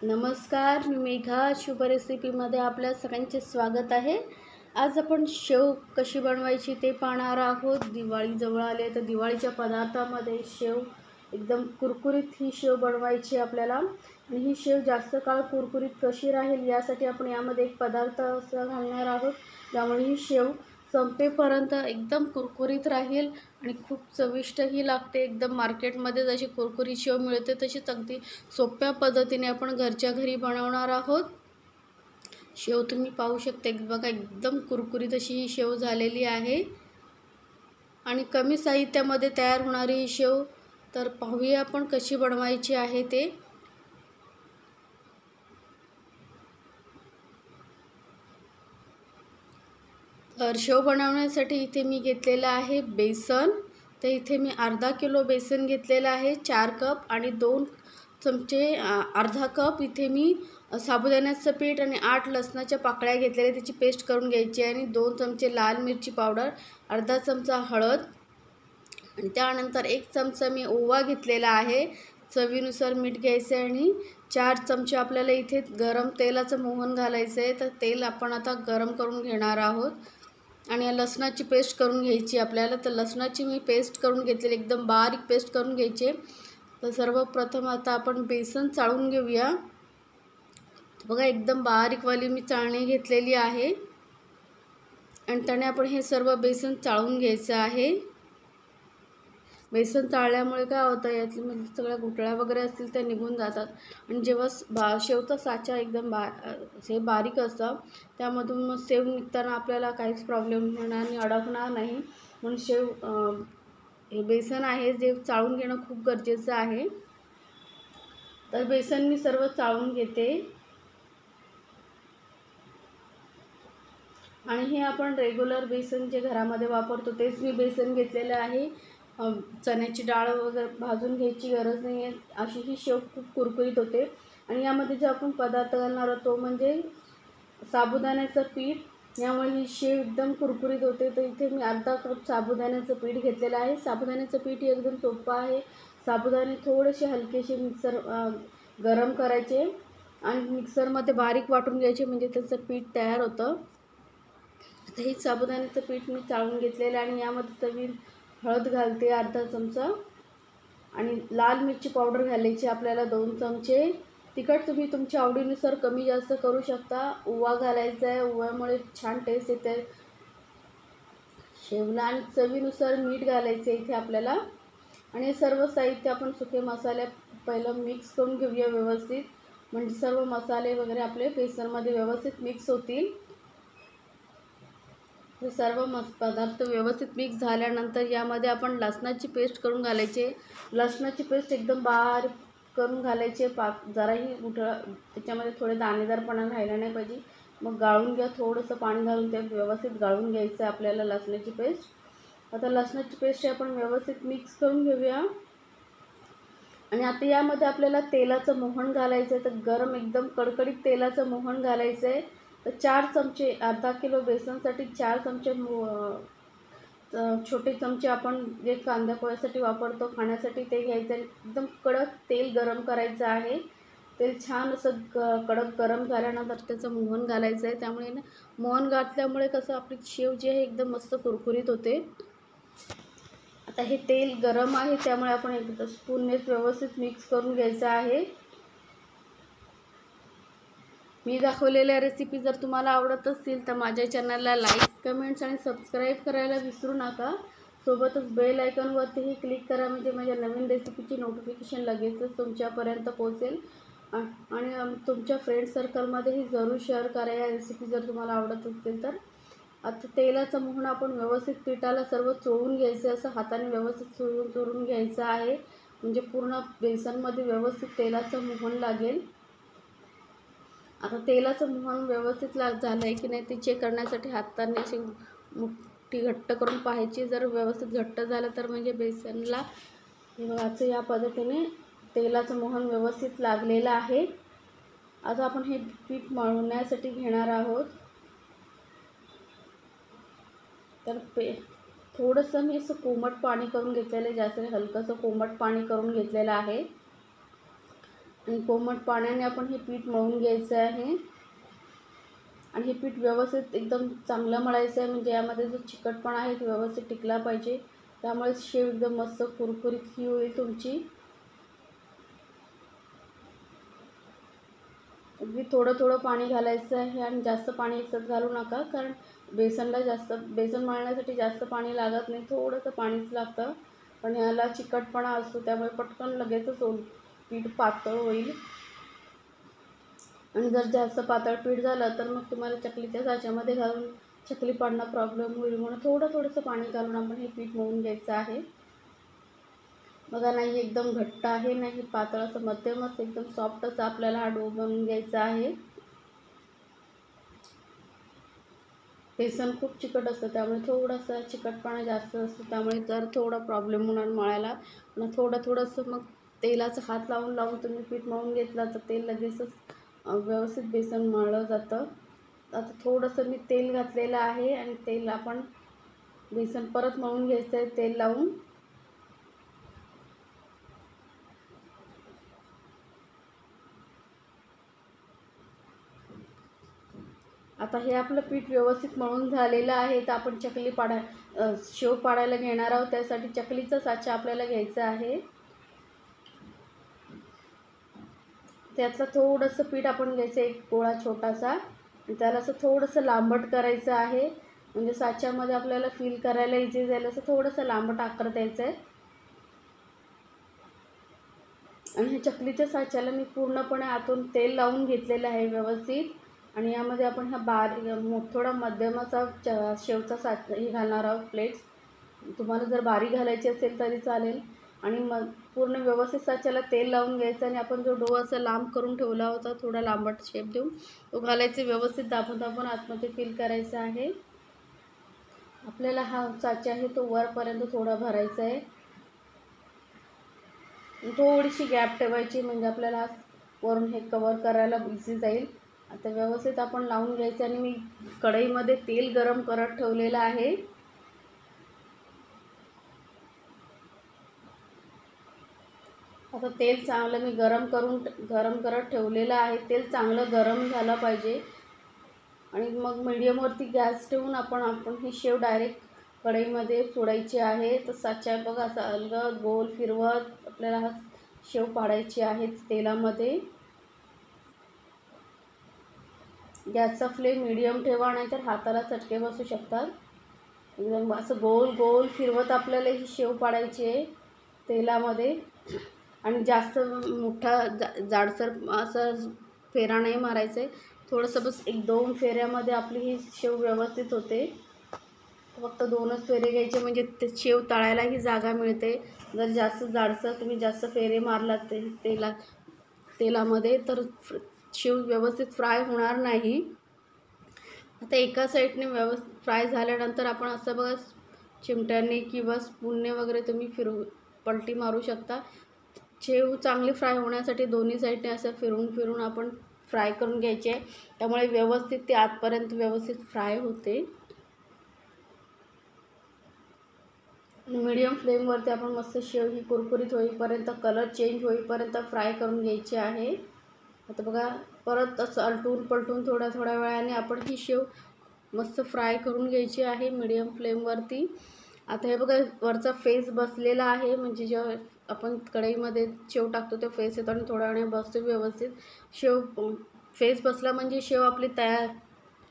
नमस्कार, मी मेघा. शुभ रेसिपीमध्ये आपल्या सगळ्यांचे स्वागत आहे. आज आपण शेव कशी बनवायची ते पाहणार आहोत. दिवाळी जवळ आली तर दिवाळीच्या पदार्थामध्ये शेव एकदम कुरकुरीत ही शेव बनवायची आपल्याला. आणि ही शेव जास्त काळ कुरकुरीत कशी राहील यासाठी आपण यामध्ये एक पदार्थ असा घालणार आहोत, त्यामुळे ही शेव संपेपर्यंत एकदम कुरकुरीत राहील आणि खूप चविष्टही लागते. एकदम मार्केटमध्ये जशी कुरकुरीत शेव मिळते तशीच अगदी सोप्या पद्धतीने आपण घरच्या घरी बनवणार आहोत. शेव तुम्ही पाहू शकता, बघा एकदम कुरकुरीत अशी ही शेव झालेली आहे आणि कमी साहित्यामध्ये तयार होणारी ही शेव. तर पाहूया आपण कशी बनवायची आहे ते. तर शेव बनवण्यासाठी इथे मी घेतलेलं आहे बेसन. तर इथे मी अर्धा किलो बेसन घेतलेलं आहे, 4 कप, आणि 2 चमचे अर्धा कप इथे मी साबुदाण्याचं पीठ आणि 8 लसणाच्या पाकळ्या घेतलेल्या, त्याची पेस्ट करून घ्यायची आहे. आणि 2 चमचे लाल मिरची पावडर, अर्धा चमचा हळद, आणि त्यानंतर 1 चमचा मी ओवा घेतलेला आहे. चवीनुसार मीठ घ्यायचं आहे आणि 4 चमचे आपल्याला इथे गरम तेलाचं मोहन घालायचं आहे. तर तेल आपण आता गरम करून घेणार आहोत आणि लसणाची पेस्ट करून घ्यायची आपल्याला. तर लसणाची मी पेस्ट करून घेतलेली, एकदम बारीक पेस्ट करून घ्यायची. तर सर्वप्रथम आता आपण बेसन चाळून घेऊया. बघा एकदम बारीकवाली मी चाळणी घेतलेली आहे आणि त्याने आपण हे सर्व बेसन चाळून घ्यायचं आहे. बेसन चाळल्यामुळे काय होतं, यातले म्हणजे सगळ्या गुठळ्या वगैरे असतील त्या निघून जातात. आणि जेव्हा शेवचा साचा एकदम हे बारीक असतं, त्यामधून मग शेव निघताना आपल्याला काहीच प्रॉब्लेम होणार आणि अडकणार नाही. म्हणून हे बेसन आहे जे चाळून घेणं खूप गरजेचं आहे. तर बेसन मी सर्व चाळून घेते आणि हे आपण रेग्युलर बेसन जे घरामध्ये वापरतो तेच मी बेसन घेतलेलं आहे. चण्याची डाळ वगैरे भाजून घ्यायची गरज नाही आहे. अशी ही शेव खूप कुरकुरीत होते. आणि यामध्ये जो आपण पदार्थ घालणार आहोत तो म्हणजे साबुदाण्याचं पीठ. यामुळे ही शेव एकदम कुरकुरीत होते. तर इथे मी अर्धा कप साबुदाण्याचं पीठ घेतलेलं आहे. साबुदाण्याचं पीठ हे एकदम सोपं आहे. साबुदाणे थोडेसे हलकेसे गरम करायचे आणि मिक्सरमध्ये बारीक वाटून घ्यायचे, म्हणजे त्याचं पीठ तयार होतं. आता हे साबुदाण्याचं पीठ मी चाळून घेतलेलं आहे आणि यामध्ये चवी हळद घालते अर्धा चमचा आणि लाल मिरची पावडर घालायची आपल्याला 2 चमचे. तिखट तुम्ही तुमच्या आवडीनुसार कमी जास्त करू शकता. ओवा घालायचा आहे, ओव्यामुळे छान टेस्ट येते शेवला. आणि चवीनुसार मीठ घालायचं इथे आपल्याला. आणि हे सर्व साहित्य आपण सुके मसाले पहिलं मिक्स करून घेऊया व्यवस्थित, म्हणजे सर्व मसाले वगैरे आपले बेसनमध्ये व्यवस्थित मिक्स होतील. हे सर्व पदार्थ व्यवस्थित मिक्स झाल्यानंतर यामध्ये आपण लसणाची पेस्ट करून घालायचे. लसणाची पेस्ट एकदम बारीक करून घालायचे. जराही त्याच्यामध्ये थोडे दाणेदारपणा राहिला नाही पाहिजे. मग गाळून घ्या, थोडंसं पाणी घालून ते व्यवस्थित गाळून घ्यायचं आहे आपल्याला लसणाची पेस्ट. आता लसणाची पेस्ट आपण व्यवस्थित मिक्स करून घेऊया. आणि आता यामध्ये आपल्याला तेलाचं मोहन घालायचं आहे. तर गरम एकदम कडकडीत तेलाचं मोहन घालायचं आहे. तर 4 चमचे, अर्धा किलो बेसनसाठी 4 चमचे छोटे चमचे आपण जे कांदा पोह्यासाठी वापरतो खाण्यासाठी ते घ्यायचं आहे. एकदम कडक तेल गरम करायचं आहे. तेल छान असं कडक गरम झाल्यानंतर त्याचं मोहन घालायचं आहे. त्यामुळे मोहन घातल्यामुळे कसं आपली शेव जी आहे एकदम मस्त कुरकुरीत होते. आता हे तेल गरम आहे त्यामुळे आपण एक स्पूननेच व्यवस्थित मिक्स करून घ्यायचं आहे. मी दाखवलेल्या रेसिपी जर तुम्हाला आवडत असतील तर माझ्या चॅनलला लाईक, कमेंट्स आणि सबस्क्राईब करायला विसरू नका. सोबतच बेल आयकॉनवरतीही क्लिक करा, म्हणजे माझ्या नवीन रेसिपीची नोटिफिकेशन लगेचच तुमच्यापर्यंत पोहोचेल. आणि तुमच्या फ्रेंड सर्कलमध्येही जरूर शेअर करा या रेसिपी जर तुम्हाला आवडत असतील तर. आता तेलाचं मोहन आपण व्यवस्थित पिठाला सर्व चोळून घ्यायचं, असं हाताने व्यवस्थित चोळून घ्यायचं आहे, म्हणजे पूर्ण बेसनमध्ये व्यवस्थित तेलाचं मोहन लागेल. आता तेलाचं मोहन व्यवस्थित झालं आहे की नाही ते चेक करण्यासाठी हाताने अशी मुठ्ठी घट्ट करून पाहायची. जर व्यवस्थित घट्ट झालं तर म्हणजे बेसनला असं या पद्धतीने तेलाचं मोहन व्यवस्थित लागलेलं आहे. आता आपण हे पीठ मळण्यासाठी घेणार आहोत. तर थोडंसं मी असं कोमट पाणी करून घेतलेलं आहे, जास्त हलकंसं कोमट पाणी करून घेतलेलं आहे. आणि कोमट पाण्याने आपण हे पीठ मळून घ्यायचं आहे आणि हे पीठ व्यवस्थित एकदम चांगलं मळायचं आहे, म्हणजे यामध्ये जो चिकटपणा आहे तो व्यवस्थित टिकला पाहिजे. त्यामुळे शेव एकदम मस्त कुरकुरीत ही होईल तुमची. अगदी थोडं थोडं पाणी घालायचं आहे आणि जास्त पाणी एकसाथ घालू नका, कारण बेसन मळण्यासाठी जास्त पाणी लागत नाही, थोडंसं पाणीच लागतं. पण याला चिकटपणा असतो त्यामुळे पटकन लगेचच पीठ पातळ होईल. आणि जर जास्त पातळ पीठ झालं तर मग तुम्हाला चकलीच्या साच्यामध्ये घालून चकली पाडणं प्रॉब्लेम होईल, म्हणून थोडंसं पाणी घालून आपण हे पीठ मळून घ्यायचं आहे. बघा, नाही एकदम घट्ट आहे नाही पातळ, असं मध्यमच एकदम सॉफ्ट असं आपल्याला हा डो बनवून घ्यायचा आहे. बेसन खूप चिकट असतं त्यामुळे थोडासा चिकटपणा जास्त असतो, त्यामुळे जर थोडा प्रॉब्लेम होणार मळायला. पण थोडंसं मग तेलाचा हात लावून तुम्ही पीठ मळून घेतलं तर तेल लगेचच व्यवस्थित बेसन मळलं जातं. आता थोडंसं मी तेल घातलेलं आहे आणि तेल आपण बेसन परत मळून घ्यायचं आहे तेल लावून. आता हे आपलं पीठ व्यवस्थित मळून झालेलं आहे, तर आपण शेव पाडायला घेणार आहोत. त्यासाठी चकलीचा साचा आपल्याला घ्यायचा आहे. त्यातलं थोडंसं पीठ आपण घ्यायचं, एक गोळा छोटासा, आणि त्याला असं थोडंसं लांबट करायचं आहे, म्हणजे साच्यामध्ये आपल्याला फील करायला इझी जाईल असं थोडंसं लांबट आकार द्यायचं आहे. आणि ह्या चकलीच्या साच्याला मी पूर्णपणे आतून तेल लावून घेतलेलं आहे व्यवस्थित. आणि यामध्ये आपण थोडा मध्यम असा शेवचा हे घालणार आहोत प्लेट्स. तुम्हाला जर बारीक घालायची असेल तरी चालेल. आणि मग पूर्ण व्यवस्थित साच्याला तेल लावून घ्यायचं आणि आपण जो डो असा लांब करून ठेवला होता थोडा लांबट शेप देऊन तो घालायचे, व्यवस्थित दाबून आतमध्ये फील करायचा आहे. आपल्याला हा साचा आहे तो वरपर्यंत थोडा भरायचा आहे. थोडीशी गॅप ठेवायची, म्हणजे आपल्याला वरून हे कवर करायला इझी जाईल. आता व्यवस्थित आपण लावून घ्यायचं आणि मी कढईमध्ये तेल गरम करत ठेवलेलं आहे. आता तेल चांगलं मी गरम करत ठेवलेलं आहे. तेल चांगलं गरम झालं पाहिजे आणि मग मीडियमवरती गॅस ठेवून आपण ही शेव डायरेक्ट कढईमध्ये सोडायची आहे. तर साच्या बघा असं अलगद गोल फिरवत आपल्याला हा शेव पाडायची आहे तेलामध्ये. गॅसचा फ्लेम मीडियम ठेवा, नाहीतर हाताला चटके बसू शकतात. एकदम असं गोल गोल फिरवत आपल्याला ही शेव पाडायची आहे तेलामध्ये. आणि जास्त मोठा जाडसर असं फेरा नाही मारायचा आहे, थोडंसं बस 1-2 फेऱ्यामध्ये आपली ही शेव व्यवस्थित होते. फक्त 2च फेरे घ्यायचे, म्हणजे ते शेव तळायलाही जागा मिळते. जर जास्त जाडसर तुम्ही जास्त फेरे मारलात तेलामध्ये तर शेव व्यवस्थित फ्राय होणार नाही. आता एका साईडने व्यवस्थित फ्राय झाल्यानंतर आपण असं बघा चिमट्याने किंवा स्पूनने वगैरे तुम्ही पलटी मारू शकता. शेव चांगली फ्राय होण्यासाठी दोन्ही साईडने असं फिरून आपण फ्राय करून घ्यायचे आहे, त्यामुळे व्यवस्थित ते आतपर्यंत व्यवस्थित फ्राय होते. मीडियम फ्लेमवरती आपण मस्त शेव ही कुरकुरीत होईपर्यंत, कलर चेंज होईपर्यंत फ्राय करून घ्यायची आहे. आता बघा परत असं अलटून पलटून थोड्या वेळाने आपण ही शेव मस्त फ्राय करून घ्यायची आहे मीडियम फ्लेमवरती. आता हे बघा वरचा फेस बसलेला आहे, म्हणजे जेव्हा आपण कढईमध्ये शेव टाकतो तो फेस येतो आणि थोड्या वेळाने बसतो व्यवस्थित. फेस बसला म्हणजे शेव आपली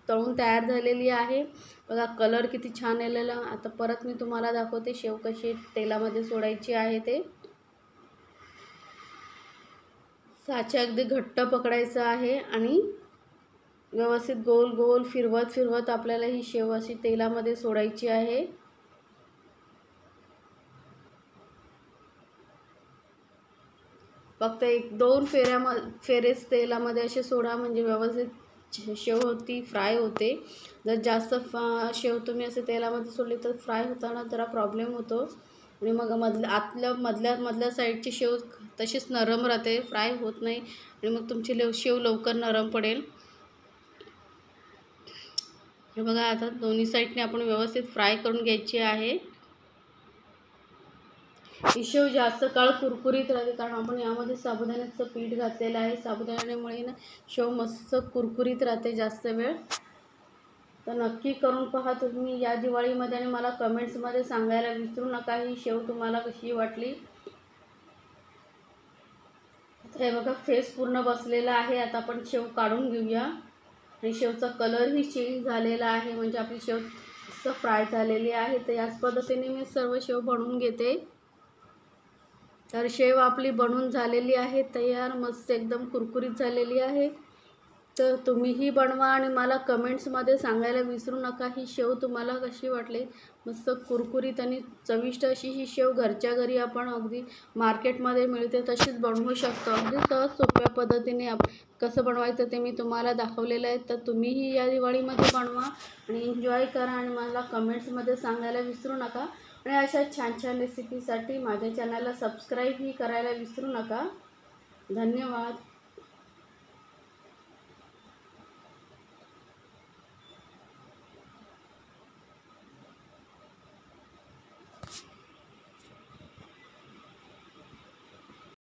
तळून तयार झालेली आहे. बघा कलर किती छान आलेला. आता परत मी तुम्हाला दाखवते शेव कशी तेलामध्ये सोडायची आहे ते. साचा अगदी घट्ट पकडायचा आहे आणि व्यवस्थित गोल गोल फिरवत आपल्याला ही शेव अशी तेलामध्ये सोडायची आहे. फक्त 1-2 फेरेच तेलामध्ये असे सोडा, म्हणजे व्यवस्थित शेव होती फ्राय होते. जर जास्त शेव तुम्ही असे तेलामध्ये सोडली तर फ्राय होताना जरा प्रॉब्लेम होतो आणि मग मधल्या साईडची शेव तशीच नरम राहते, फ्राय होत नाही आणि मग तुमची शेव लवकर नरम पडेल. हे बघा आता दोन्ही साईडने आपण व्यवस्थित फ्राय करून घ्यायची आहे. ही शेव जास्त काळ कुरकुरीत राहते, कारण आपण यामध्ये साबुदाण्याचं पीठ घातलेलं आहे. साबुदाण्यामुळे ना शेव मस्त कुरकुरीत राहते जास्त वेळ. तर नक्की करून पहा तुम्ही या दिवाळीमध्ये, आणि मला कमेंट्समध्ये सांगायला विसरू नका ही शेव तुम्हाला कशी वाटली. हे बघा फेस पूर्ण बसलेला आहे. आता आपण शेव काढून घेऊया. आणि शेवचा कलरही चेंज झालेला आहे, म्हणजे आपली शेव मस्त फ्राय झालेली आहे. तर याच पद्धतीने मी सर्व शेव बनवून घेते. तर शेव आपली बनवून झालेली आहे तयार, मस्त एकदम कुरकुरीत झालेली आहे. तर तुम्हीही बनवा आणि मला कमेंट्समध्ये सांगायला विसरू नका ही शेव तुम्हाला कशी वाटली. मस्त कुरकुरीत आणि चविष्ट अशी ही शेव घरच्या घरी आपण अगदी मार्केटमध्ये मिळते तशीच बनवू शकतो. अगदी सहज सोप्या पद्धतीने कसं बनवायचं ते मी तुम्हाला दाखवलेलं आहे. तर तुम्हीही या दिवाळीमध्ये बनवा आणि एन्जॉय करा, आणि मला कमेंट्समध्ये सांगायला विसरू नका. आणि अशा छान छान रेसिपीसाठी माझ्या चॅनलला सबस्क्राईबही करायला विसरू नका. धन्यवाद.